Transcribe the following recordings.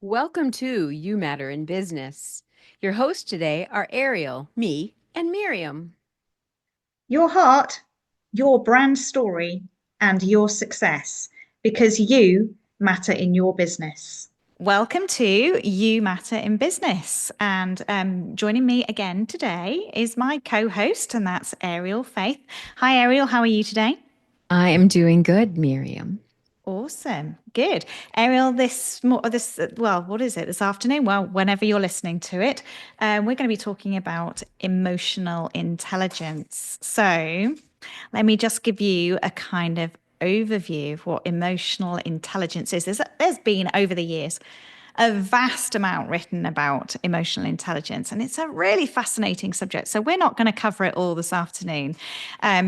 Welcome to You Matter in Business. Your hosts today are Ariel, me, and Miriam. Your heart, your brand story, and your success because you matter in your business. Welcome to You Matter in Business. And joining me again today is my co-host, and that's Ariel Faith. Hi, Ariel. How are you today? I am doing good, Miriam. Awesome. Good. Ariel, what is it? This afternoon? Well, whenever you're listening to it, we're going to be talking about emotional intelligence. So let me just give you a kind of overview of what emotional intelligence is. There's been over the years a vast amount written about emotional intelligence, and it's a really fascinating subject. So we're not going to cover it all this afternoon,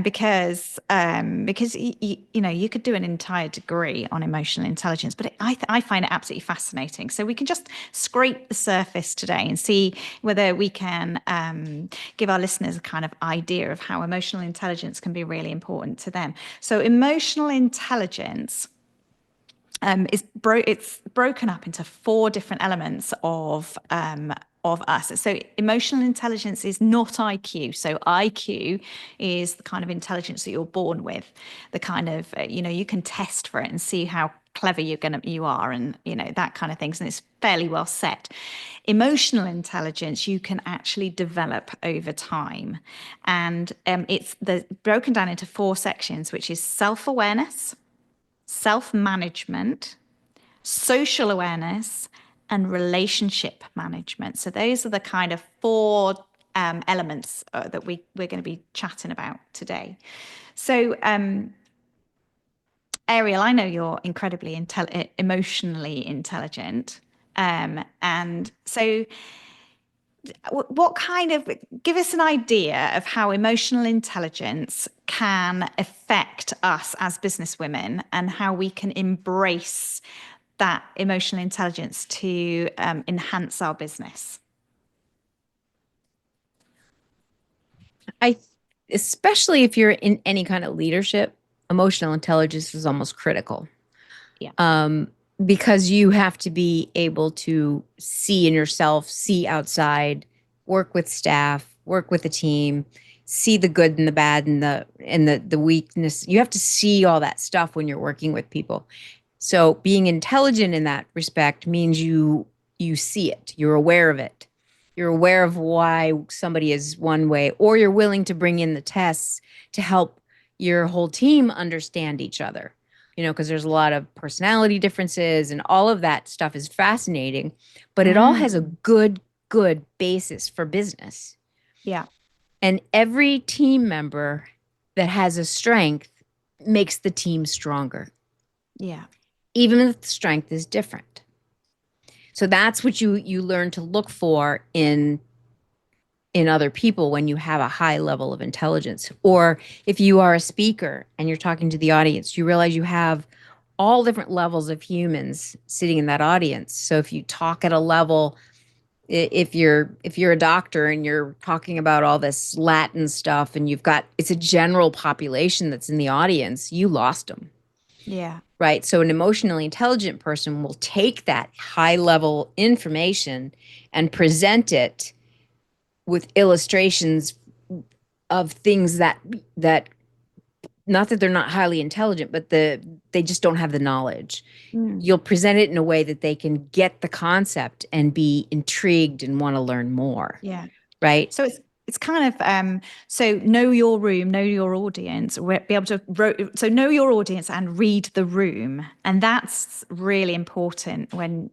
because you could do an entire degree on emotional intelligence, but I find it absolutely fascinating. So we can just scrape the surface today and see whether we can give our listeners a kind of idea of how emotional intelligence can be really important to them. So emotional intelligence it's broken up into four different elements of us. So emotional intelligence is not IQ. So IQ is the kind of intelligence that you're born with, the kind of you can test for it and see how clever you are, and that kind of things, and it's fairly well set. Emotional intelligence you can actually develop over time, and it's broken down into four sections, which is self-awareness, self-management, social awareness, and relationship management. So those are the kind of four elements that we're going to be chatting about today. So Ariel, I know you're incredibly emotionally intelligent. And so give us an idea of how emotional intelligence can affect us as businesswomen, and how we can embrace that emotional intelligence to enhance our business. I, Especially if you're in any kind of leadership, emotional intelligence is almost critical. Yeah. Because you have to be able to see in yourself, see outside, work with staff, work with the team, see the good and the bad and the weakness. You have to see all that stuff when you're working with people. So being intelligent in that respect means you see it, you're aware of it. You're aware of why somebody is one way, or you're willing to bring in the tests to help your whole team understand each other, because there's a lot of personality differences and all of that stuff is fascinating, but it all has a good basis for business. Yeah. And every team member that has a strength makes the team stronger. Yeah. Even if the strength is different. So that's what you learn to look for in other people when you have a high level of intelligence. Or if you are a speaker and you're talking to the audience, you realize you have all different levels of humans sitting in that audience. So if you talk at a level, if you're a doctor and you're talking about all this Latin stuff and it's a general population that's in the audience, you lost them. Yeah. Right. So an emotionally intelligent person will take that high level information and present it with illustrations of things that not that they're not highly intelligent, but they just don't have the knowledge. You'll present it in a way that they can get the concept and be intrigued and want to learn more. Yeah. Right. So it's kind of so know your room, know your audience, be able to so know your audience and read the room, and that's really important when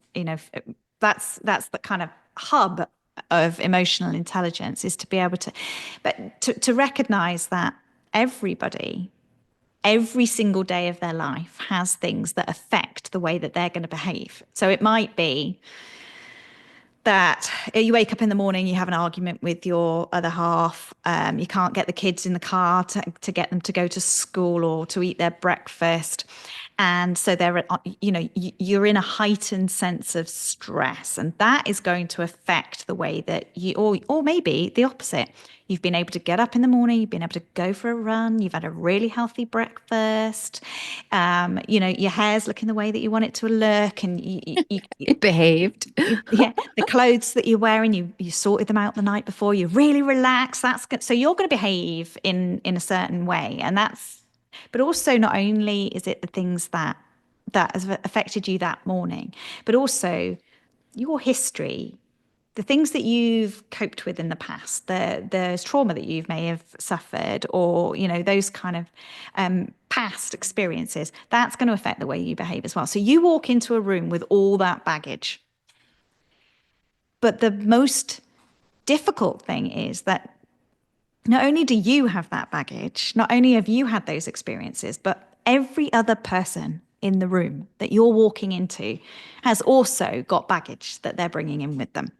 that's the kind of hub of emotional intelligence, is to be able to recognize that everybody every single day of their life has things that affect the way that they're going to behave. So it might be that you wake up in the morning, you have an argument with your other half, you can't get the kids in the car to get them to go to school or to eat their breakfast. And so you're in a heightened sense of stress, and that is going to affect the way that or maybe the opposite. You've been able to get up in the morning, you've been able to go for a run, you've had a really healthy breakfast, your hair's looking the way that you want it to look, and It behaved. yeah, the clothes that you're wearing, you sorted them out the night before, you're really relaxed. That's good. So you're going to behave in a certain way, and but also not only is it the things that has affected you that morning, but also your history, the things that you've coped with in the past, there's trauma that you may have suffered, or those kind of past experiences. That's going to affect the way you behave as well. So you walk into a room with all that baggage. But the most difficult thing is that not only do you have that baggage, not only have you had those experiences, but every other person in the room that you're walking into has also got baggage that they're bringing in with them.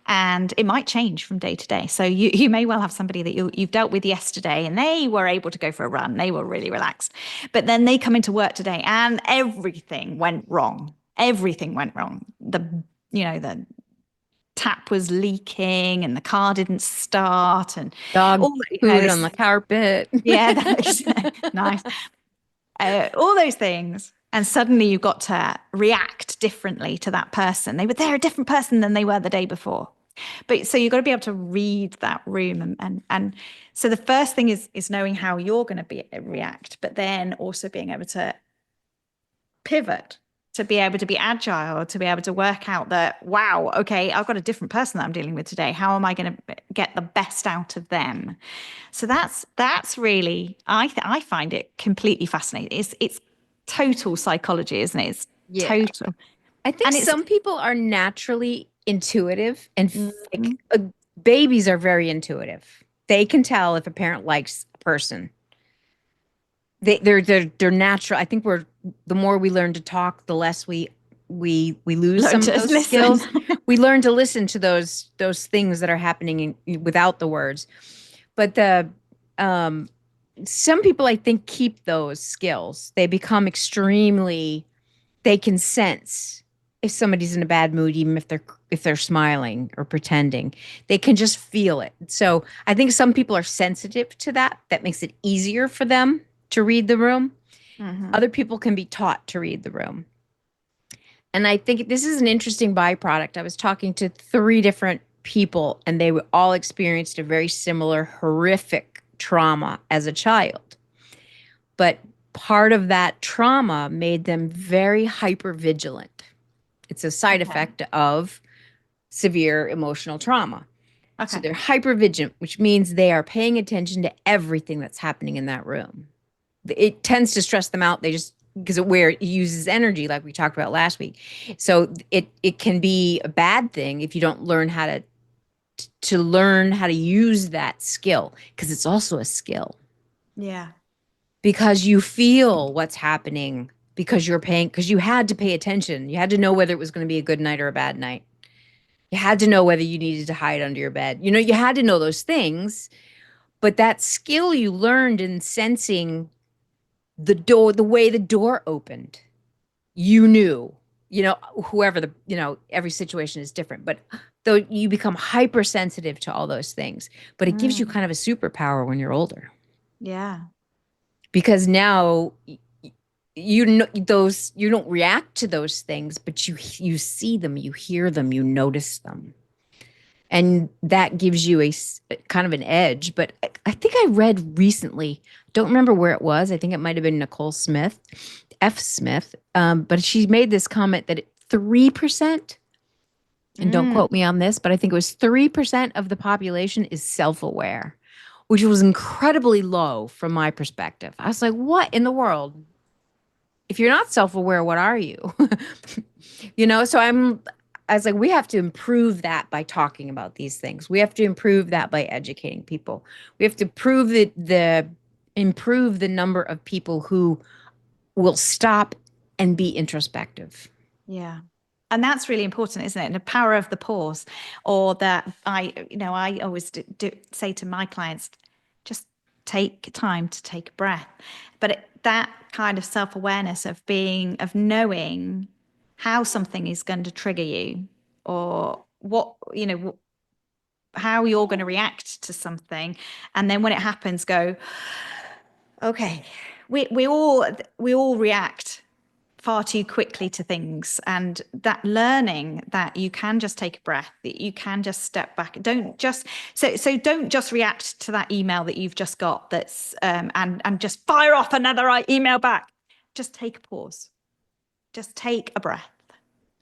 And it might change from day to day. So you may well have somebody that you've dealt with yesterday and they were able to go for a run. They were really relaxed. But then they come into work today and everything went wrong. Everything went wrong. The tap was leaking and the car didn't start, and Dog all food on the carpet. Yeah, that's nice. All those things. And suddenly you've got to react differently to that person. They're a different person than they were the day before. But so you've got to be able to read that room. And so the first thing is knowing how you're going to react, but then also being able to pivot, to be able to be agile, to be able to work out that, wow, okay, I've got a different person that I'm dealing with today. How am I going to get the best out of them? So that's really, I find it completely fascinating. It's total psychology, isn't it? It's total. I think some people are naturally intuitive, and babies are very intuitive. They can tell if a parent likes a person. They're natural. I think the more we learn to talk, the less we lose some of those skills. We learn to listen to those things that are happening without the words. But some people, I think, keep those skills. They become they can sense if somebody's in a bad mood, even if they're smiling or pretending. They can just feel it. So I think some people are sensitive to that. That makes it easier for them to read the room. Mm-hmm. Other people can be taught to read the room. And I think this is an interesting byproduct. I was talking to 3 different people, and they all experienced a very similar horrific trauma as a child. But part of that trauma made them very hypervigilant. It's a side effect of severe emotional trauma. Okay. So they're hypervigilant, which means they are paying attention to everything that's happening in that room. It tends to stress them out. Because it uses energy, like we talked about last week. So it can be a bad thing if you don't learn how to learn how to use that skill, because it's also a skill. Yeah. Because you feel what's happening, because you had to pay attention. You had to know whether it was going to be a good night or a bad night. You had to know whether you needed to hide under your bed. You had to know those things. But that skill you learned in sensing the way the door opened, you knew, whoever every situation is different, but though you become hypersensitive to all those things, but it gives you kind of a superpower when you're older. Yeah. Because now you don't react to those things, but you see them, you hear them, you notice them. And that gives you a kind of an edge. But I think I read recently, don't remember where it was. I think it might have been Nicole Smith, F. Smith. But she made this comment that 3%, and don't quote me on this, but I think it was 3% of the population is self-aware, which was incredibly low from my perspective. I was like, what in the world? If you're not self-aware, what are you? So I was like, we have to improve that by talking about these things. We have to improve that by educating people. We have to improve the number of people who will stop and be introspective. Yeah. And that's really important, isn't it? And the power of the pause, or that I always do say to my clients, just take time to take a breath. But that kind of self-awareness of knowing how something is going to trigger you, or what, how you're going to react to something. And then when it happens, go, okay, we all react far too quickly to things, and that learning that you can just take a breath, that you can just step back. Don't just don't just react to that email that you've just got, that's and just fire off another email back. Just take a pause, just take a breath,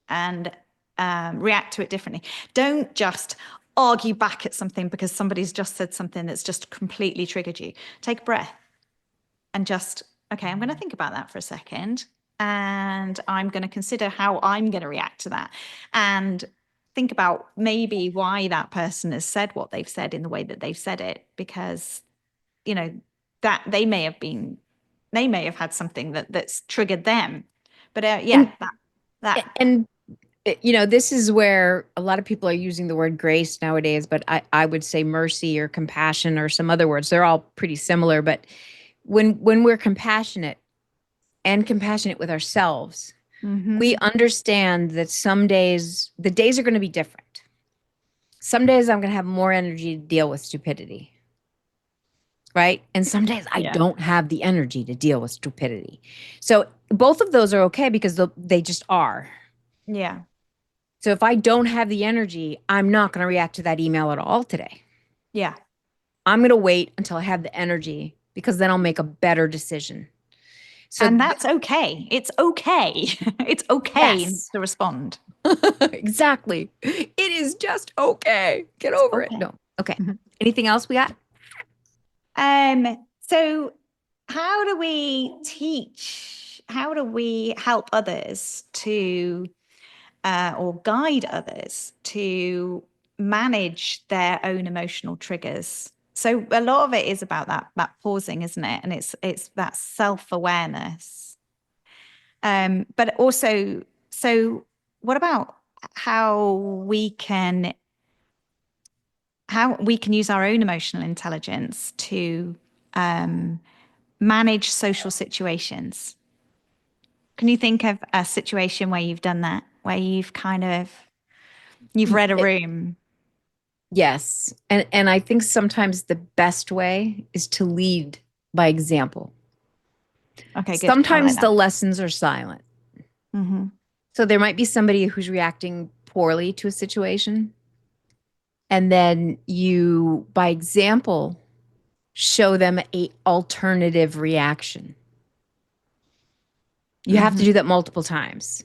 and react to it differently. Don't just argue back at something because somebody's just said something that's just completely triggered you. Take a breath and just, okay, I'm going to think about that for a second, and I'm going to consider how I'm going to react to that, and think about maybe why that person has said what they've said in the way that they've said it, because that they may have had something that's triggered them. But And this is where a lot of people are using the word grace nowadays, but I would say mercy or compassion or some other words. They're all pretty similar, but when we're compassionate with ourselves, we understand that some days, the days are going to be different. Some days I'm going to have more energy to deal with stupidity, right? And some days I don't have the energy to deal with stupidity. So both of those are okay because they just are. Yeah. So if I don't have the energy, I'm not going to react to that email at all today. Yeah. I'm going to wait until I have the energy, because then I'll make a better decision. So and that's okay. It's okay. It's okay to respond. Exactly. It is just okay. Get over it. No. Okay. Anything else we got? So how do we help others to or guide others to manage their own emotional triggers? So a lot of it is about that pausing, isn't it? And it's that self-awareness. But also, so what about how we can use our own emotional intelligence to manage social situations? Can you think of a situation where you've done that, where you've read a room? Yes. And I think sometimes the best way is to lead by example. Okay, good. Sometimes the lessons are silent. So there might be somebody who's reacting poorly to a situation, and then you, by example, show them a alternative reaction. You have to do that multiple times.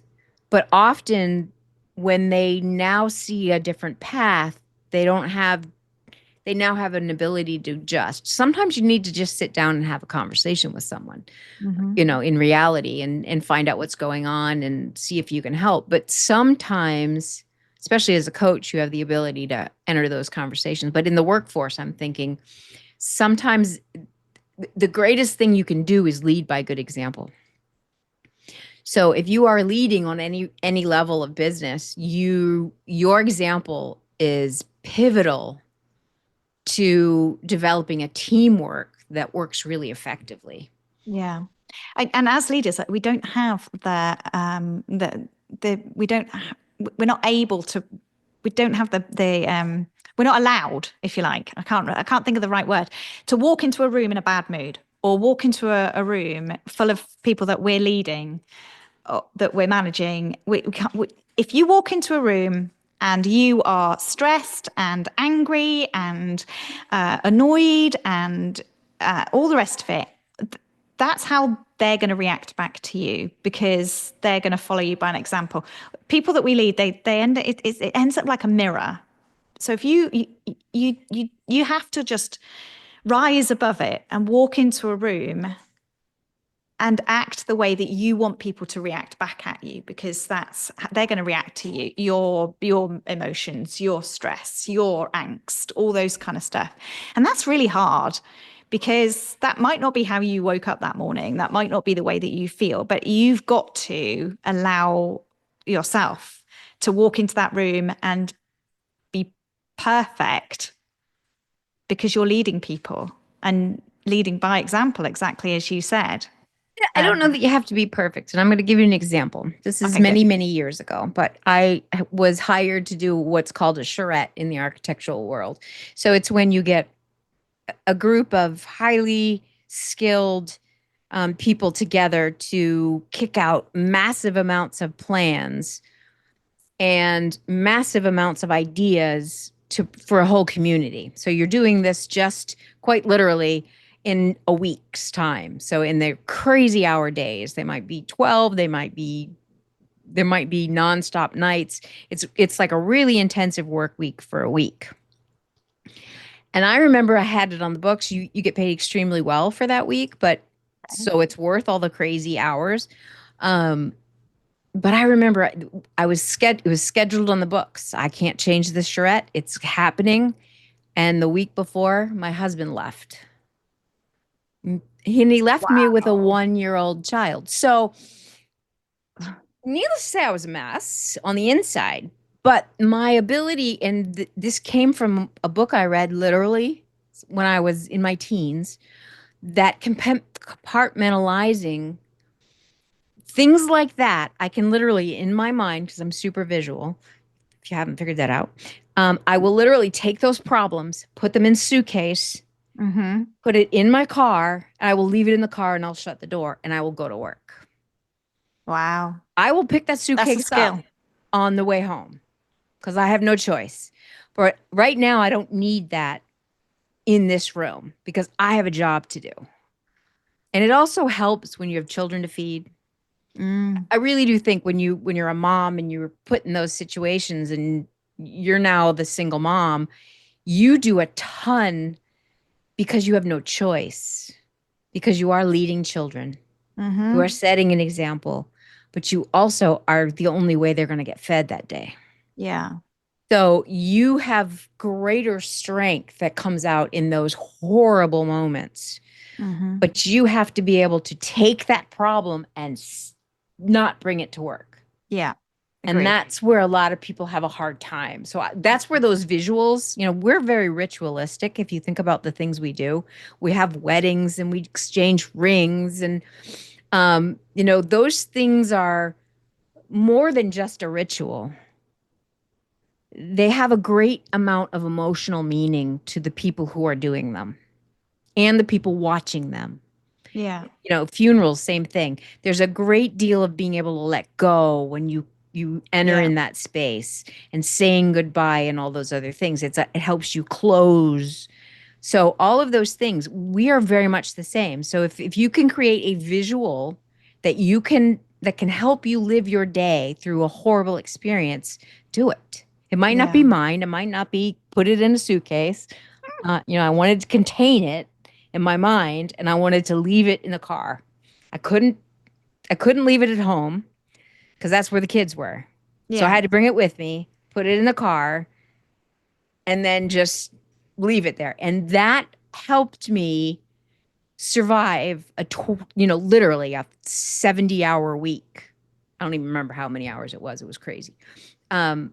But often when they now see a different path, they now have an ability to adjust. Sometimes you need to just sit down and have a conversation with someone, in reality, and find out what's going on and see if you can help. But sometimes, especially as a coach, you have the ability to enter those conversations. But in the workforce, I'm thinking sometimes the greatest thing you can do is lead by good example. So if you are leading on any level of business, your example is pivotal to developing a teamwork that works really effectively. Yeah. And as leaders, we don't have we're not able to, we don't have we're not allowed, if you like, I can't think of the right word, to walk into a room in a bad mood, or walk into a room full of people that we're leading, or that we're managing. If you walk into a room and you are stressed and angry and annoyed and all the rest of it, that's how they're going to react back to you, because they're going to follow you by an example. People that we lead, it ends up like a mirror. So if you have to just rise above it and walk into a room and act the way that you want people to react back at you, because they're going to react to you, your emotions, your stress, your angst, all those kind of stuff. And that's really hard, because that might not be how you woke up that morning. That might not be the way that you feel, but you've got to allow yourself to walk into that room and be perfect, because you're leading people. And leading by example, exactly as you said. I don't know that you have to be perfect. And I'm going to give you an example. This is Okay, many, good. many years ago, but I was hired to do what's called a charrette in the architectural world. So it's when you get a group of highly skilled people together to kick out massive amounts of plans and massive amounts of ideas for a whole community. So you're doing this just quite literally in a week's time. So in the crazy hour days, they might be 12, there might be nonstop nights. It's like a really intensive work week for a week. And I remember I had it on the books. You get paid extremely well for that week, but so it's worth all the crazy hours. Um, but I remember it was scheduled on the books. I can't change the charrette. It's happening. And the week before, my husband left. He left me with a Wow. 1-year-old child. So needless to say, I was a mess on the inside. But my ability, and this came from a book I read literally when I was in my teens, that compartmentalizing things like that, I can literally, in my mind, because I'm super visual, if you haven't figured that out, I will literally take those problems, put them in suitcase, Mm-hmm. put it in my car, and I will leave it in the car and I'll shut the door and I will go to work. Wow. I will pick that That's a suitcase up skill. on the way home because I have no choice. But right now, I don't need that in this room because I have a job to do. And it also helps when you have children to feed. Mm. I really do think when you're a mom and you're put in those situations and you're now the single mom, you do a ton because you have no choice, because you are leading children. You Mm-hmm. are setting an example, but you also are the only way they're going to get fed that day. Yeah. So you have greater strength that comes out in those horrible moments. Mm-hmm. But you have to be able to take that problem and not bring it to work. Yeah. And Agreed. that's where a lot of people have a hard time. So that's where those visuals, we're very ritualistic. If you think about the things we do, we have weddings and we exchange rings. And, those things are more than just a ritual. They have a great amount of emotional meaning to the people who are doing them and the people watching them. Yeah. Funerals, same thing. There's a great deal of being able to let go when you enter Yeah. in that space and saying goodbye and all those other things. It helps you close. So all of those things, we are very much the same. So if you can create a visual that can help you live your day through a horrible experience, do it. It might not be Yeah. mine. It might not be put it in a suitcase. I wanted to contain it in my mind and I wanted to leave it in the car. I couldn't leave it at home because that's where the kids were. So I Yeah. had to bring it with me, put it in the car, and then just leave it there. And that helped me survive literally a 70-hour week. I don't even remember how many hours it was. It was crazy. Um,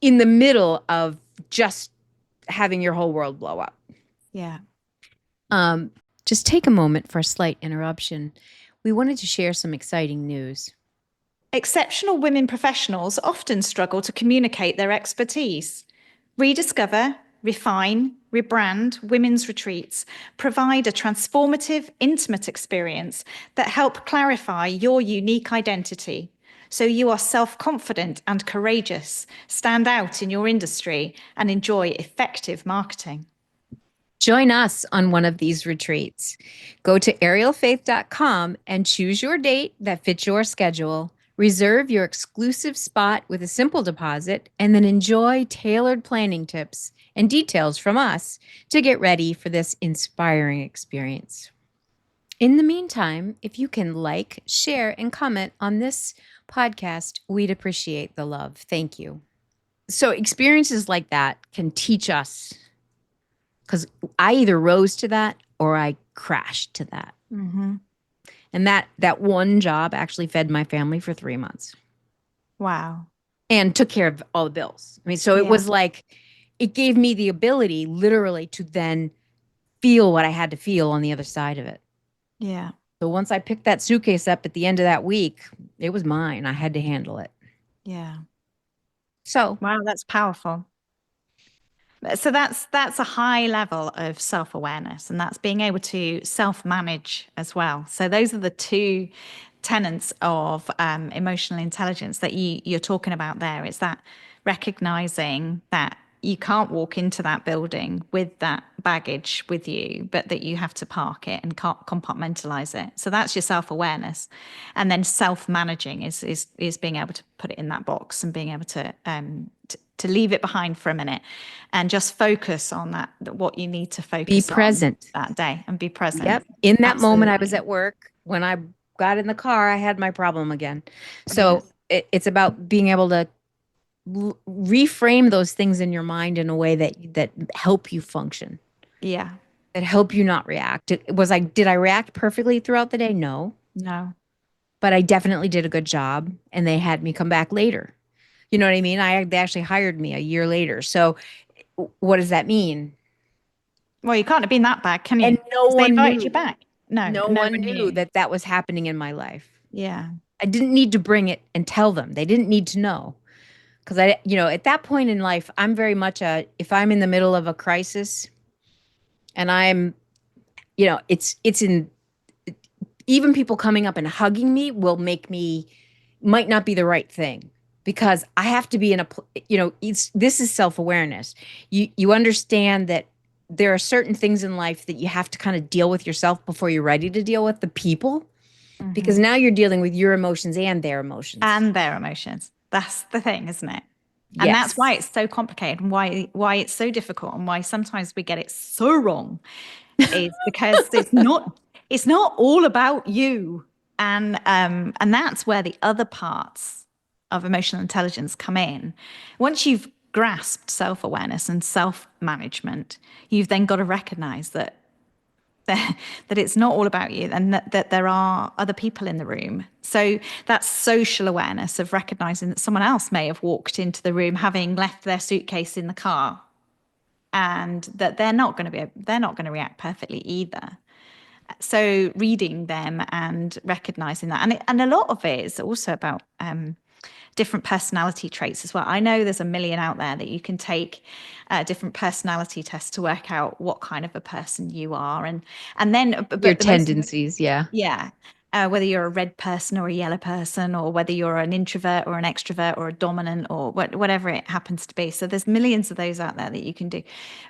in the middle of just having your whole world blow up. Yeah. Um, just take a moment for a slight interruption. We wanted to share some exciting news. Exceptional women professionals often struggle to communicate their expertise. Rediscover, refine, rebrand women's retreats provide a transformative, intimate experience that help clarify your unique identity. So you are self-confident and courageous, stand out in your industry, and enjoy effective marketing. Join us on one of these retreats. Go to arielfaith.com and choose your date that fits your schedule. Reserve your exclusive spot with a simple deposit, and then enjoy tailored planning tips and details from us to get ready for this inspiring experience. In the meantime, if you can like, share, and comment on this podcast, we'd appreciate the love. Thank you. So, experiences like that can teach us because I either rose to that or I crashed to that. Mm-hmm. And that one job actually fed my family for 3 months Wow. and took care of all the bills. I mean, so it Yeah. was like it gave me the ability literally to then feel what I had to feel on the other side of it. Yeah. So once I picked that suitcase up at the end of that week, it was mine. I had to handle it. Yeah. So Wow, that's powerful. So that's a high level of self-awareness, and that's being able to self-manage as well. So those are the two tenets of emotional intelligence that you're talking about there. It's that recognizing that you can't walk into that building with that baggage with you, but that you have to park it and compartmentalize it. So that's your self-awareness. And then self-managing is being able to put it in that box and being able to leave it behind for a minute and just focus on what you need to be focus on present. that day and be present. Yep. In that moment, I was Absolutely. at work. When I got in the car, I had my problem again. So Yes. it's about being able to reframe those things in your mind in a way that help you function, Yeah. that help you not react. Did I react perfectly throughout the day? No, No. but I definitely did a good job, and they had me come back later. You know what I mean? They actually hired me a year later. So what does that mean? Well, you can't have been that bad, can And you? no 'Cause they one invited you knew. back. No, No no one one knew knew. that that was happening in my life. Yeah. I didn't need to bring it and tell them. They didn't need to know. Because at that point in life, I'm very much if I'm in the middle of a crisis and I'm, it's in, even people coming up and hugging me might not be the right thing because I have to be in this is self-awareness. You understand that there are certain things in life that you have to kind of deal with yourself before you're ready to deal with the people because Hmm. now you're dealing with your emotions and their emotions. And their emotions. That's the thing, isn't it? And that's why Yes. it's so complicated and why it's so difficult and why sometimes we get it so wrong is because it's not all about you. And that's where the other parts of emotional intelligence come in. Once you've grasped self-awareness and self-management, you've then got to recognize that it's not all about you and that there are other people in the room. So that's social awareness of recognizing that someone else may have walked into the room having left their suitcase in the car and that they're not going to react perfectly either. So reading them and recognizing that, and a lot of it is also about different personality traits as well. I know there's a million out there that you can take different personality tests to work out what kind of a person you are, and then Your but the most tendencies, yeah. yeah. Whether you're a red person or a yellow person, or whether you're an introvert or an extrovert or a dominant or whatever it happens to be. So there's millions of those out there that you can do.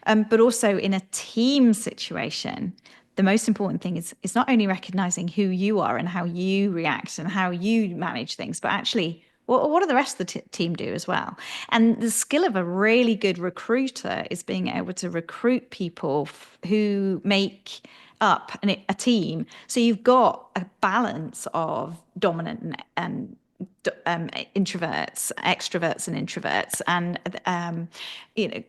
But also in a team situation, the most important thing is not only recognizing who you are and how you react and how you manage things, but actually what do the rest of the team do as well? And the skill of a really good recruiter is being able to recruit people who make up a team. So you've got a balance of dominant introverts, extroverts, and introverts, and you know,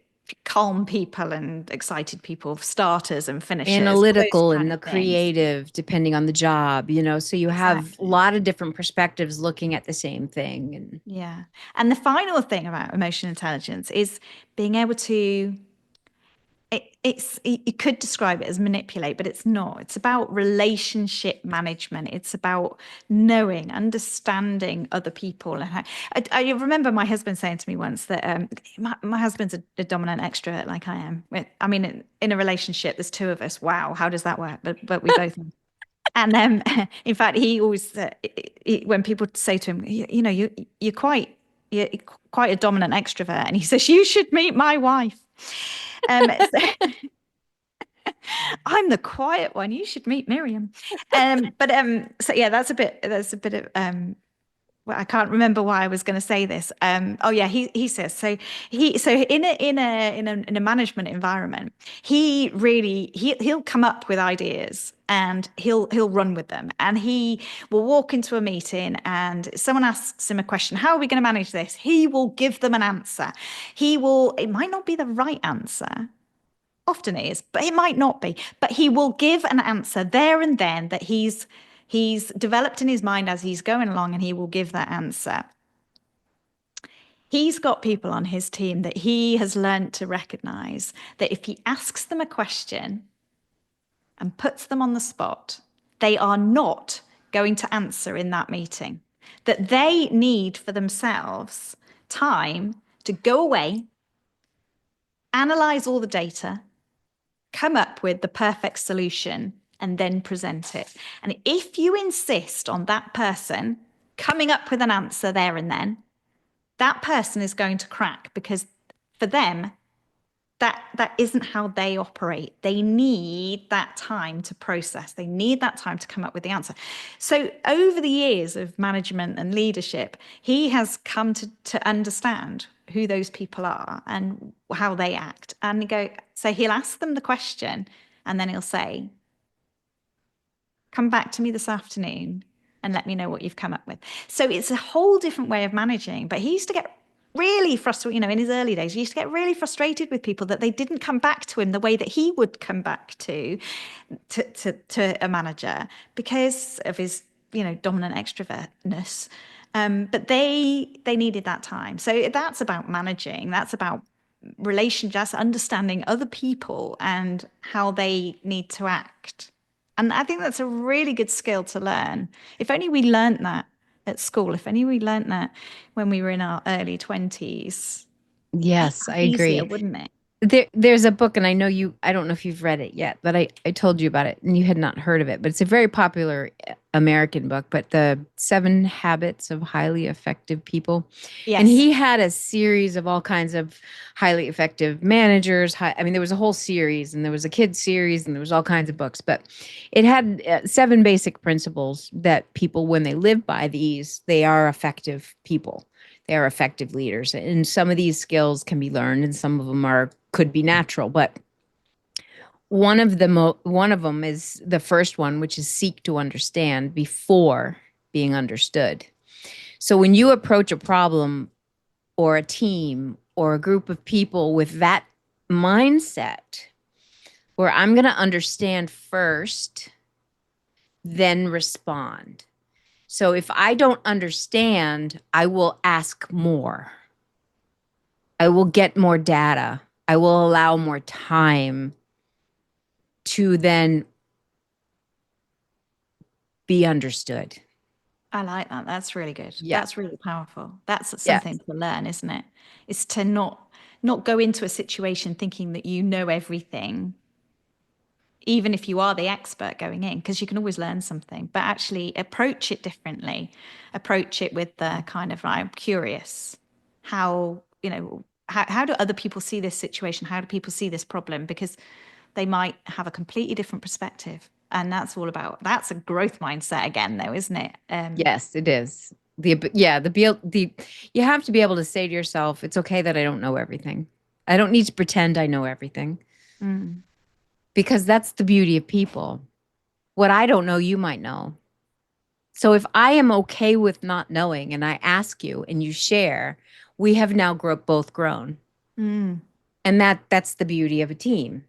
calm people and excited people, starters and finishers, all those Analytical kind and of the things. creative, depending on the job, so you have a Exactly. lot of different perspectives looking at the same thing. And Yeah. And the final thing about emotional intelligence is being able to you could describe it as manipulate, but it's not. It's about relationship management. It's about knowing, understanding other people. And I remember my husband saying to me once that my husband's a dominant extrovert like I am. I mean, in a relationship, there's two of us. Wow, how does that work? But we both. And in fact, he always, when people say to him, you're you're quite a dominant extrovert, and he says, you should meet my wife. So I'm the quiet one. You should meet Miriam. So yeah, that's a bit of well, I can't remember why I was going to say this. Oh yeah, he says so. So in a management environment, he'll come up with ideas and he'll run with them. And he will walk into a meeting and someone asks him a question. How are we going to manage this? He will give them an answer. It might not be the right answer. Often it is, but it might not be. But he will give an answer there and then that he's developed in his mind as he's going along, and he will give that answer. He's got people on his team that he has learned to recognize that if he asks them a question and puts them on the spot, they are not going to answer in that meeting. That they need for themselves time to go away, analyze all the data, come up with the perfect solution, and then present it. And if you insist on that person coming up with an answer there and then, that person is going to crack, because for them, that isn't how they operate. They need that time to process. They need that time to come up with the answer. So over the years of management and leadership, he has come to understand who those people are and how they act. And so he'll ask them the question, and then he'll say, come back to me this afternoon and let me know what you've come up with. So it's a whole different way of managing. But he used to get really frustrated, in his early days, he used to get really frustrated with people that they didn't come back to him the way that he would come back to a manager, because of his, dominant extrovertness. But they needed that time. So that's about managing. That's about that's understanding other people and how they need to act. And I think that's a really good skill to learn. If only we learned that at school, if only we learned that when we were in our early 20s. Yes, I Easier, agree. wouldn't it? There's a book, and I don't know if you've read it yet, but I told you about it and you had not heard of it, but it's a very popular American book, but the 7 Habits of Highly Effective People. Yes. And he had a series of all kinds of highly effective managers. There was a whole series, and there was a kids series, and there was all kinds of books, but it had 7 basic principles that people, when they live by these, they are effective people. They are effective leaders. And some of these skills can be learned, and some of them could be natural. But one of them is the first one, which is seek to understand before being understood. So when you approach a problem or a team or a group of people with that mindset, where I'm going to understand first, then respond. So if I don't understand, I will ask more. I will get more data. I will allow more time to then be understood. I like that. That's really good. Yeah. That's really powerful. That's Yes. something to learn, isn't it? It's to not go into a situation thinking that you know everything, even if you are the expert going in, because you can always learn something, but actually approach it differently. Approach it with the kind of, I'm curious, how do other people see this situation? How do people see this problem? Because they might have a completely different perspective. And that's a growth mindset again, though, isn't it? Yes, it is. You have to be able to say to yourself, it's okay that I don't know everything. I don't need to pretend I know everything. Because that's the beauty of people. What I don't know, you might know. So if I am okay with not knowing and I ask you and you share, we have now both grown. And that's the beauty of a team,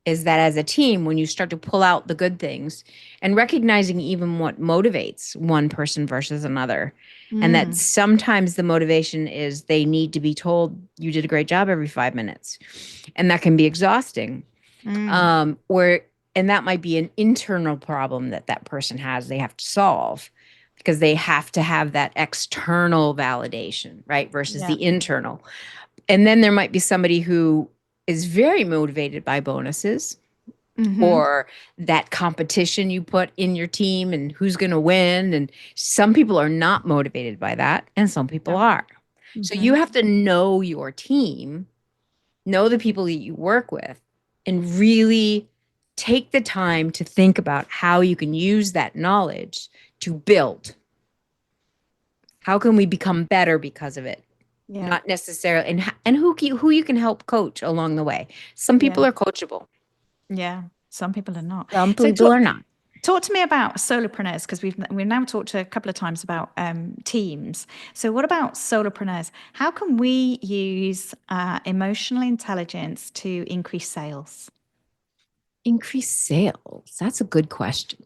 is that as a team, when you start to pull out the good things and recognizing even what motivates one person versus another, and that sometimes the motivation is they need to be told you did a great job every 5 minutes. And that can be exhausting. And that might be an internal problem that person has, they have to solve, because they have to have that external validation, right? Versus the internal. And then there might be somebody who is very motivated by bonuses or that competition you put in your team and who's going to win. And some people are not motivated by that, and some people are. So you have to know your team, know the people that you work with, and really take the time to think about how you can use that knowledge to build. How can we become better because of it? Not necessarily, and who you can help coach along the way. Some people are coachable. Yeah, some people are not. Some people are not. Talk to me about solopreneurs, because we've now talked a couple of times about teams. So what about solopreneurs? How can we use emotional intelligence to increase sales? Increase sales. That's a good question.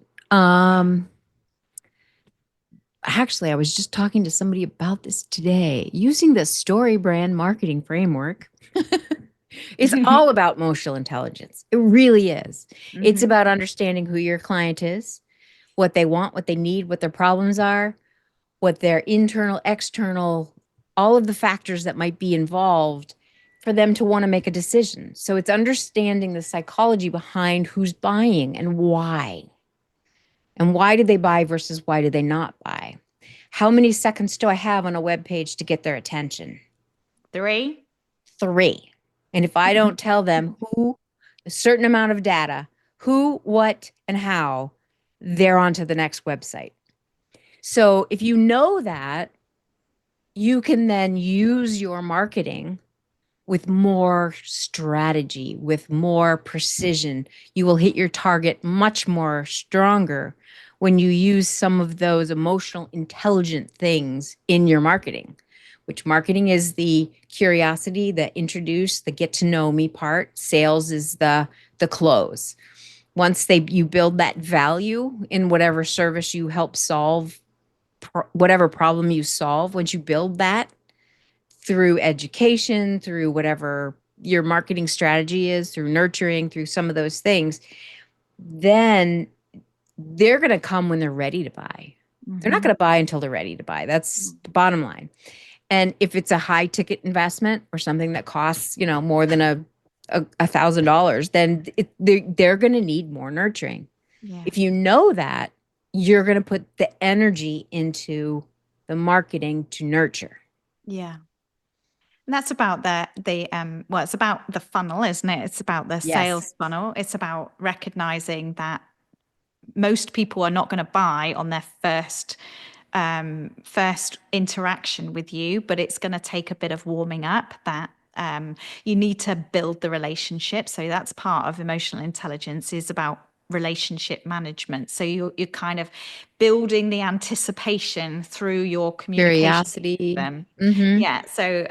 Actually, I was just talking to somebody about this today. Using the story brand marketing framework It's all about emotional intelligence. It really is. It's Mhm. about understanding who your client is, what they want, what they need, what their problems are, what their internal, external, all of the factors that might be involved for them to want to make a decision. So it's understanding the psychology behind who's buying and why. And why did they buy versus why did they not buy? How many seconds do I have on a web page to get their attention? 3. 3. And if I don't tell them who, a certain amount of data, who, what, and how, they're on to the next website. So if you know that, you can then use your marketing with more strategy, with more precision. You will hit your target much more stronger when you use some of those emotional intelligent things in your marketing, which marketing is the curiosity, the introduce, the get to know me part. Sales is the close. Once you build that value in whatever service you help solve, whatever problem you solve, once you build that through education, through whatever your marketing strategy is, through nurturing, through some of those things, then they're going to come when they're ready to buy. They're not Mhm. going to buy until they're ready to buy. That's the bottom line. And if it's a high ticket investment or something that costs, more than $1,000, then they're going to need more nurturing. Yeah. If you know that, you're going to put the energy into the marketing to nurture. Yeah. And that's about it's about the funnel, isn't it? It's about the Yes. sales funnel. It's about recognizing that most people are not going to buy on their first interaction with you, but it's going to take a bit of warming up. That you need to build the relationship. So that's part of emotional intelligence, is about relationship management. So you're kind of building the anticipation through your communication with Curiosity. them. Mm-hmm. Yeah. So,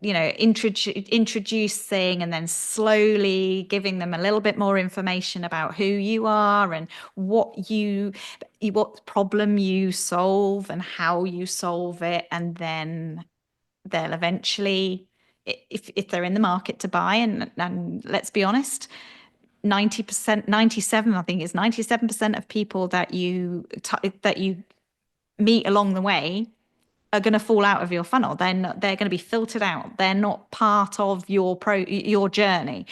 introducing and then slowly giving them a little bit more information about who you are and what problem you solve and how you solve it. And then they'll eventually, if they're in the market to buy, and let's be honest, 90%, 97, I think it's 97% of people that you meet along the way are going to fall out of your funnel. They're going to be filtered out. They're not part of your journey.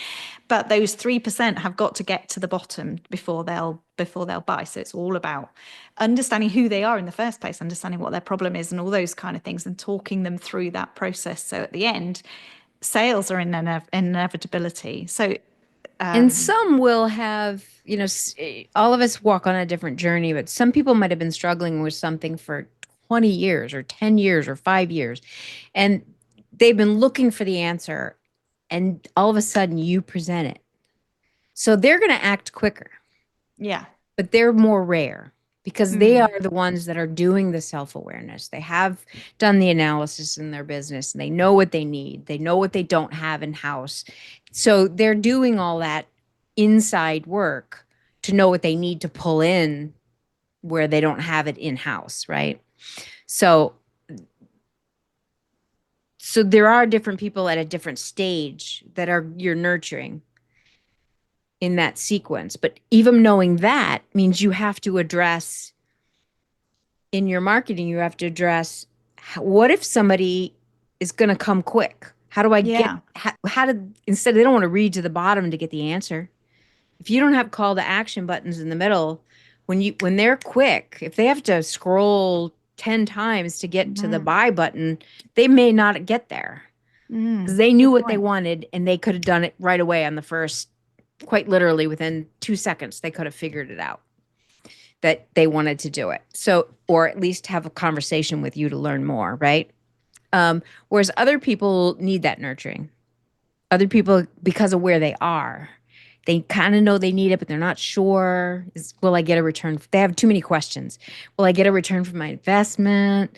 But those 3% have got to get to the bottom before they'll buy. So it's all about understanding who they are in the first place, understanding what their problem is and all those kind of things, and talking them through that process. So at the end, sales are in an inevitability. So And some will have, all of us walk on a different journey, but some people might have been struggling with something for 20 years or 10 years or 5 years. And they've been looking for the answer. And all of a sudden you present it. So they're going to act quicker, yeah. but they're more rare because they Mm. are the ones that are doing the self-awareness. They have done the analysis in their business and they know what they need. They know what they don't have in house. So they're doing all that inside work to know what they need to pull in where they don't have it in house, right? So there are different people at a different stage that you're nurturing in that sequence. But even knowing that means you have to address in your marketing, you have to address what if somebody is going to come quick? How do I get, Yeah. how did, instead, they don't want to read to the bottom to get the answer. If you don't have call to action buttons in the middle, when they're quick, if they have to scroll 10 times to get to the Mm. buy button, they may not get there because they knew Good what they point. wanted and they could have done it right away on the first, quite literally within 2 seconds, they could have figured it out that they wanted to do it. So, or at least have a conversation with you to learn more, right? Whereas other people need that nurturing. Other people, because of where they are, they kind of know they need it, but they're not sure. Will I get a return? They have too many questions. Will I get a return from my investment?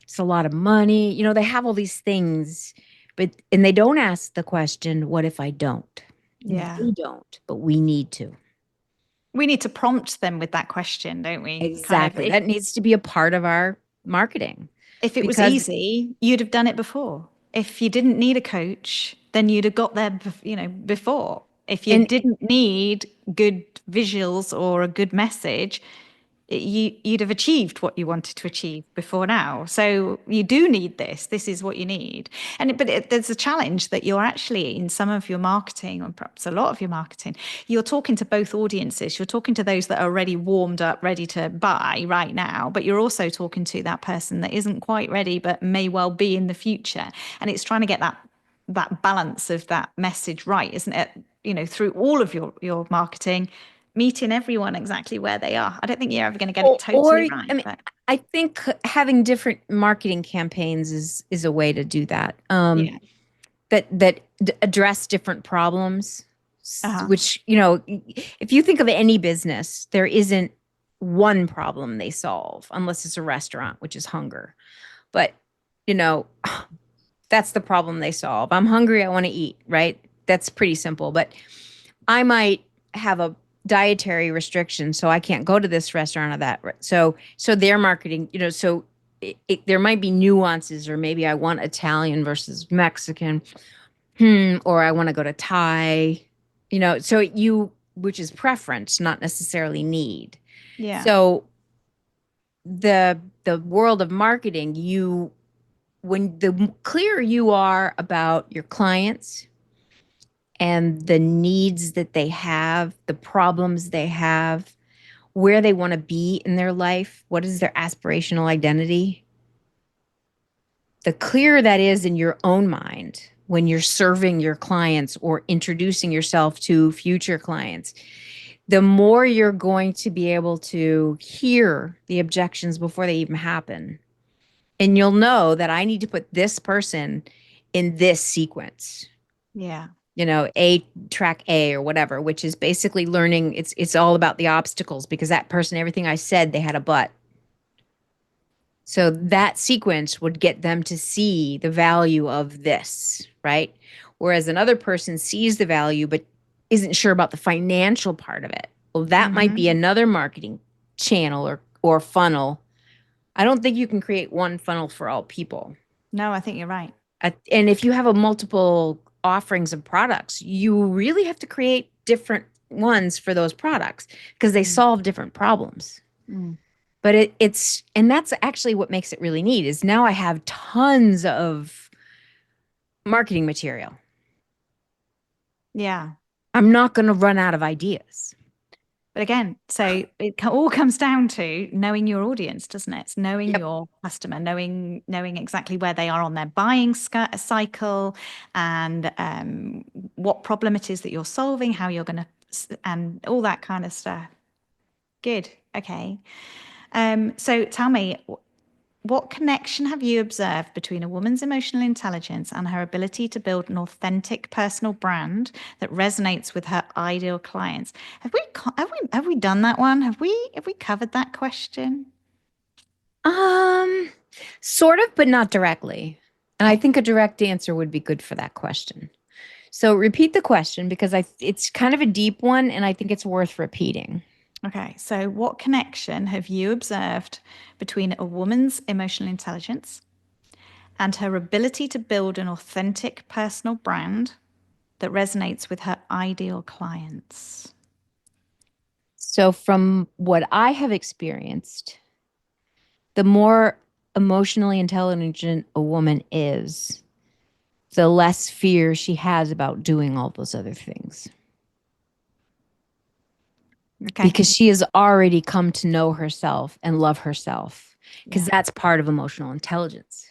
It's a lot of money. They have all these things, and they don't ask the question, what if I don't? Yeah. They don't, but we need to. We need to prompt them with that question, don't we? Kind of, Exactly. That needs to be a part of our marketing if it was because easy, you'd have done it before. If you didn't need a coach, then you'd have got there, before. If you And didn't need good visuals or a good message, you'd have achieved what you wanted to achieve before now. So you do need this. This is what you need. There's a challenge that you're actually in some of your marketing, or perhaps a lot of your marketing, you're talking to both audiences. You're talking to those that are already warmed up, ready to buy right now, but you're also talking to that person that isn't quite ready, but may well be in the future. And it's trying to get that balance of that message right, isn't it? Through all of your marketing, meeting everyone exactly where they are. I don't think you're ever going to get it totally right. I mean, I think having different marketing campaigns is a way to do that. Yeah. That address different problems, Uh-huh. which, if you think of any business, there isn't one problem they solve unless it's a restaurant, which is hunger. But, you know, that's the problem they solve. I'm hungry, I want to eat, right? That's pretty simple. But I might have a dietary restriction, so I can't go to this restaurant or that. So their marketing, so there might be nuances, or maybe I want Italian versus Mexican, or I want to go to Thai, which is preference, not necessarily need. Yeah. So the world of marketing, when the clearer you are about your clients and the needs that they have, the problems they have, where they want to be in their life, what is their aspirational identity, the clearer that is in your own mind when you're serving your clients or introducing yourself to future clients, the more you're going to be able to hear the objections before they even happen. And you'll know that I need to put this person in this sequence. Yeah. Track A or whatever, which is basically learning. It's all about the obstacles, because that person, everything I said, they had a but. So that sequence would get them to see the value of this, right? Whereas another person sees the value but isn't sure about the financial part of it. Well, that might be another marketing channel or funnel. I don't think you can create one funnel for all people. No, I think you're right. And if you have a multiple offerings of products, you really have to create different ones for those products, because they solve different problems. But and that's actually what makes it really neat, is now I have tons of marketing material. Yeah. I'm not going to run out of ideas. But again, so it all comes down to knowing your audience, doesn't it? It's knowing your customer, knowing exactly where they are on their buying cycle, and what problem it is that you're solving, how you're going to, and all that kind of stuff. Good. Okay. So tell me, what connection have you observed between a woman's emotional intelligence and her ability to build an authentic personal brand that resonates with her ideal clients? Have we done that one? Have we covered that question? Sort of, but not directly. And I think a direct answer would be good for that question. So repeat the question, because it's kind of a deep one, and I think it's worth repeating. Okay, so what connection have you observed between a woman's emotional intelligence and her ability to build an authentic personal brand that resonates with her ideal clients? So from what I have experienced, the more emotionally intelligent a woman is, the less fear she has about doing all those other things. Okay. Because she has already come to know herself and love herself. Because that's part of emotional intelligence,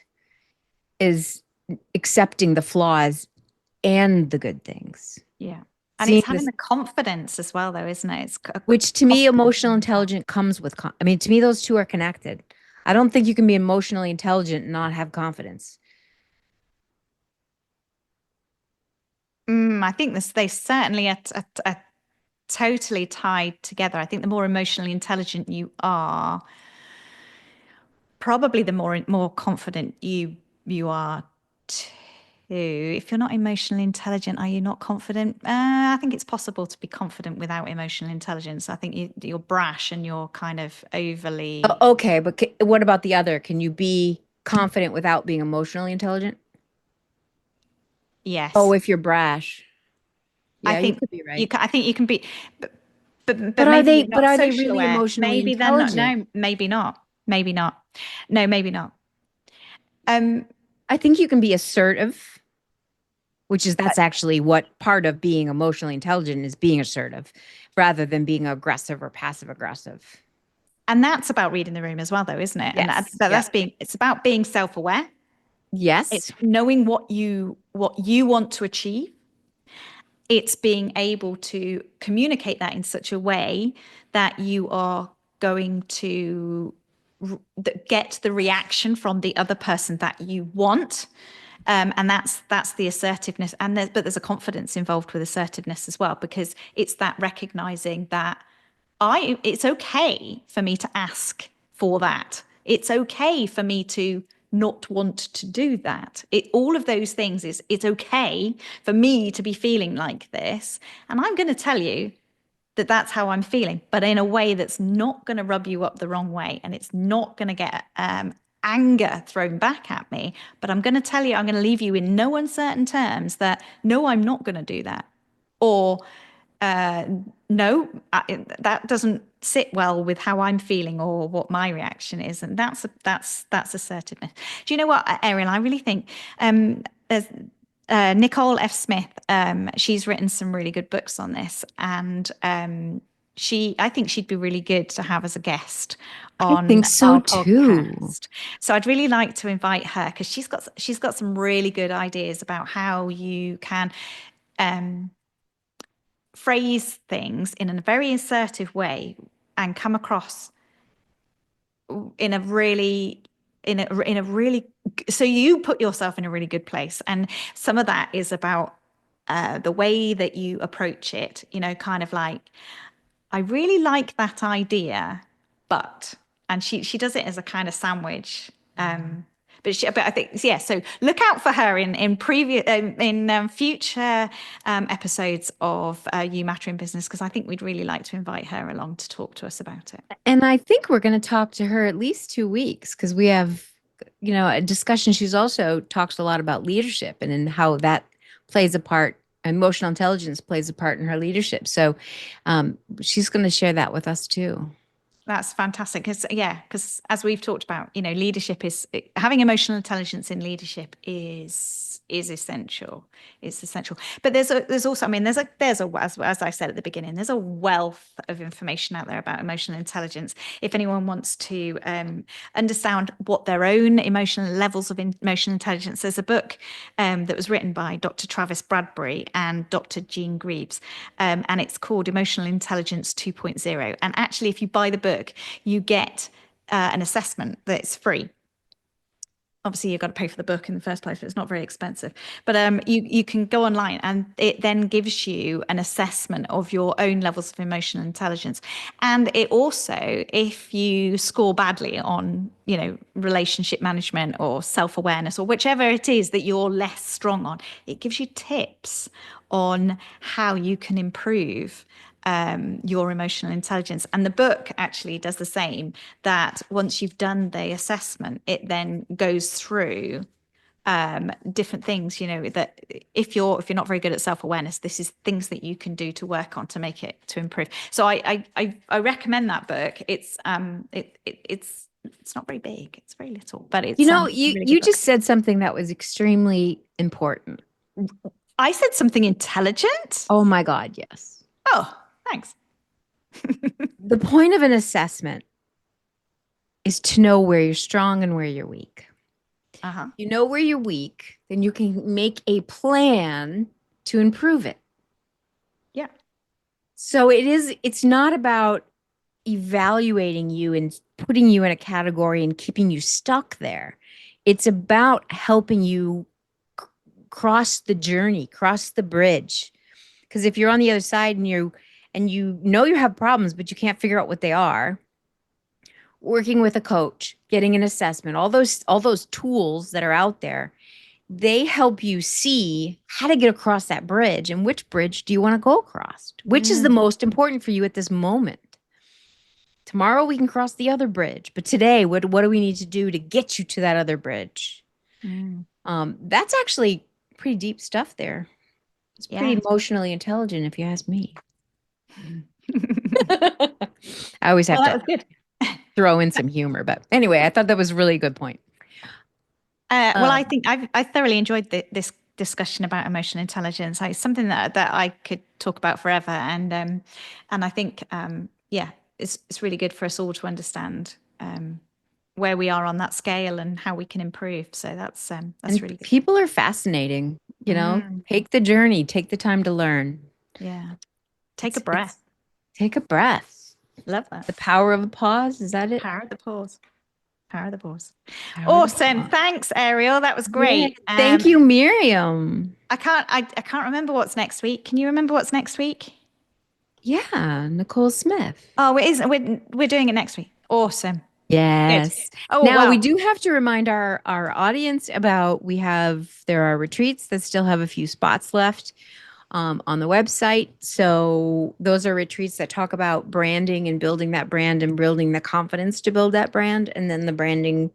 is accepting the flaws and the good things. Yeah. And it's having the confidence as well, though, isn't it? Which to me, emotional intelligence comes with, to me, those two are connected. I don't think you can be emotionally intelligent and not have confidence. I think they certainly are totally tied together. I think the more emotionally intelligent you are, probably the more confident you are too. If you're not emotionally intelligent, are you not confident? I think it's possible to be confident without emotional intelligence. I think you're brash and you're kind of overly. Okay, but what about the other? Can you be confident without being emotionally intelligent? Yes. Oh, if you're brash. I Yeah, you think could be you right. can, I think you can be, but But are maybe they you're but not are they socially really aware. emotionally Maybe they're not. intelligent? No, maybe not. Maybe not. No, maybe not. Um, I think you can be assertive, which is that's actually what part of being emotionally intelligent is, being assertive rather than being aggressive or passive aggressive. and that's about reading the room as well, though, isn't it? And Yes. that's Yep. being. It's about being self-aware. It's Yes. knowing what you want to achieve. It's being able to communicate that in such a way that you are going to get the reaction from the other person that you want. And that's the assertiveness. And there's a confidence involved with assertiveness as well, because it's that recognizing that it's okay for me to ask for that. It's okay for me to not want to do that. All of those things it's okay for me to be feeling like this. And I'm going to tell you that that's how I'm feeling, but in a way that's not going to rub you up the wrong way. And it's not going to get anger thrown back at me. But I'm going to tell you, I'm going to leave you in no uncertain terms that, no, I'm not going to do that. Or, no, that doesn't sit well with how I'm feeling or what my reaction is. And that's assertiveness. Do you know what, Ariel? I really think there's Nicole F. Smith. She's written some really good books on this, and I think she'd be really good to have as a guest I on think so our too. podcast. So I'd really like to invite her, because she's got some really good ideas about how you can phrase things in a very assertive way and come across in a really so you put yourself in a really good place. And some of that is about the way that you approach it, kind of like, I really like that idea, but, and she does it as a kind of sandwich. But I think, yeah. So look out for her in previous in future episodes of You Matter in Business, because I think we'd really like to invite her along to talk to us about it. And I think we're going to talk to her at least 2 weeks, because we have, a discussion. She's also talks a lot about leadership and in how that plays a part. Emotional intelligence plays a part in her leadership. So she's going to share that with us too. That's fantastic. Because as we've talked about, leadership having emotional intelligence in leadership is essential. It's essential. But there's also, I mean, there's as I said at the beginning, there's a wealth of information out there about emotional intelligence. If anyone wants to understand what their own emotional levels of emotional intelligence, there's a book that was written by Dr. Travis Bradbury and Dr. Jean Greaves, and it's called Emotional Intelligence 2.0. And actually, if you buy the book, you get an assessment that's free. Obviously, you've got to pay for the book in the first place, but it's not very expensive. But you can go online, and it then gives you an assessment of your own levels of emotional intelligence. And it also, if you score badly on, relationship management or self-awareness or whichever it is that you're less strong on, it gives you tips on how you can improve your emotional intelligence. And the book actually does the same, that once you've done the assessment, it then goes through different things, that if you're not very good at self-awareness, this is things that you can do to work on to make it, to improve. So I recommend that book. It's not very big, it's very little, but it's a really You good book. just said something that was extremely important. I said something intelligent. Oh my God, yes. Oh, thanks. The point of an assessment is to know where you're strong and where you're weak. Uh-huh. You know where you're weak, then you can make a plan to improve it. Yeah. So it's not about evaluating you and putting you in a category and keeping you stuck there. It's about helping you cross the journey, cross the bridge. Because if you're on the other side and you know you have problems, but you can't figure out what they are, working with a coach, getting an assessment, all those tools that are out there, they help you see how to get across that bridge and which bridge do you want to go across, which is the most important for you at this moment. Tomorrow we can cross the other bridge, but today, what do we need to do to get you to that other bridge? That's actually pretty deep stuff there. It's Yeah. pretty emotionally intelligent, if you ask me. I always have Well, that to was good. throw in some humor, but anyway, I thought that was a really good point. Well, I think I thoroughly enjoyed this discussion about emotional intelligence. It's something that I could talk about forever, and I think yeah, it's really good for us all to understand where we are on that scale and how we can improve. So that's And really good. people are fascinating, you know. Take the journey, take the time to learn. Yeah, take a breath. Take a breath. Love that. The power of a pause. Is that it? Power of the pause. Power of the pause. Power of the Awesome. pause. Thanks, Ariel. That was great. Yeah. Thank you, Miriam. I can't remember what's next week. Can you remember what's next week? Yeah, Nicole Smith. Oh, it is. We're doing it next week. Awesome. Yes. Good. Oh, now wow. we do have to remind our audience about there are retreats that still have a few spots left on the website. So those are retreats that talk about branding and building that brand and building the confidence to build that brand, and then the branding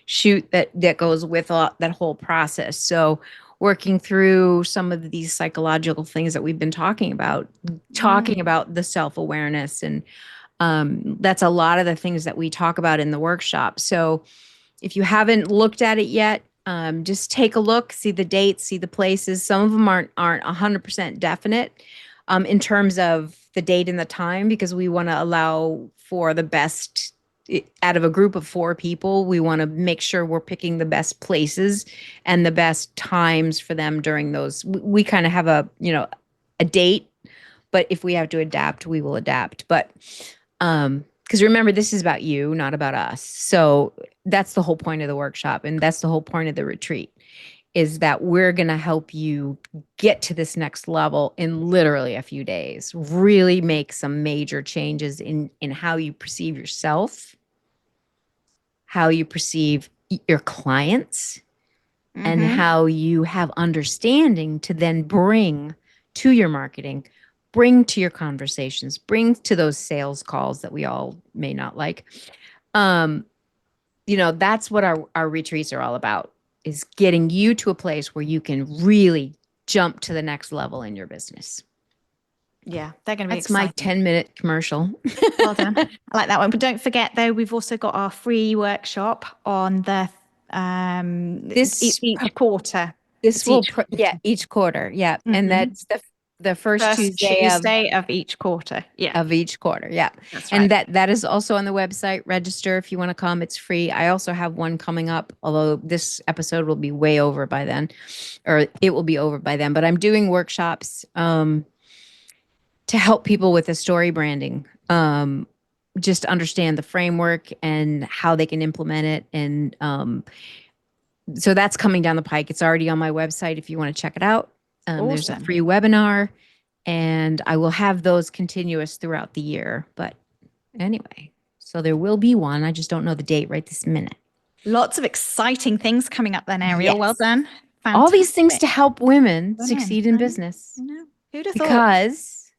shoot that goes with that whole process. So working through some of these psychological things that we've been talking about the self-awareness, and that's a lot of the things that we talk about in the workshop. So if you haven't looked at it yet, just take a look, see the dates, see the places. Some of them aren't 100% definite in terms of the date and the time, because we want to allow for the best out of a group of 4 people. We want to make sure we're picking the best places and the best times for them during those. We kind of have a date, but if we have to adapt, we will adapt. But because remember, this is about you, not about us. So that's the whole point of the workshop, and that's the whole point of the retreat, is that we're going to help you get to this next level in literally a few days. Really make some major changes in how you perceive yourself, how you perceive your clients, and how you have understanding to then bring to your marketing, bring to your conversations, bring to those sales calls that we all may not like. That's what our retreats are all about, is getting you to a place where you can really jump to the next level in your business. Yeah, they're going to be That's my exciting. 10-minute commercial. Well done. I like that one. But don't forget, though, we've also got our free workshop on the each quarter. Each quarter. Yeah. And that's the first Tuesday of each quarter. Yeah. Of each quarter. Yeah. That's right. And that is also on the website. Register if you want to come. It's free. I also have one coming up, although this episode will be way over by then, or it will be over by then. But I'm doing workshops to help people with the story branding. Just understand the framework and how they can implement it. And so that's coming down the pike. It's already on my website if you want to check it out. Awesome. There's a free webinar, and I will have those continuous throughout the year. But anyway, so there will be one. I just don't know the date right this minute. Lots of exciting things coming up then, Ariel. Yes. Well done. Fantastic. All these things to help women succeed in business. Who'd have thought? Because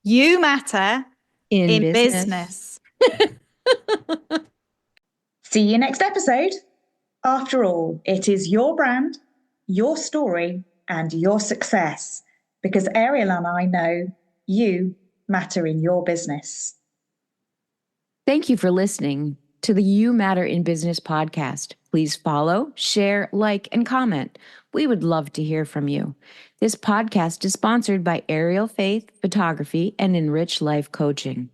you matter in business. See you next episode. After all, it is your brand, your story, and your success, because Ariel and I know you matter in your business. Thank you for listening to the You Matter in Business podcast. Please follow, share, like, and comment. We would love to hear from you. This podcast is sponsored by Ariel Faith Photography and Enrich Life Coaching.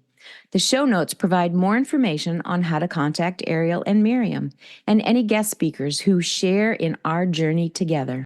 The show notes provide more information on how to contact Ariel and Miriam and any guest speakers who share in our journey together.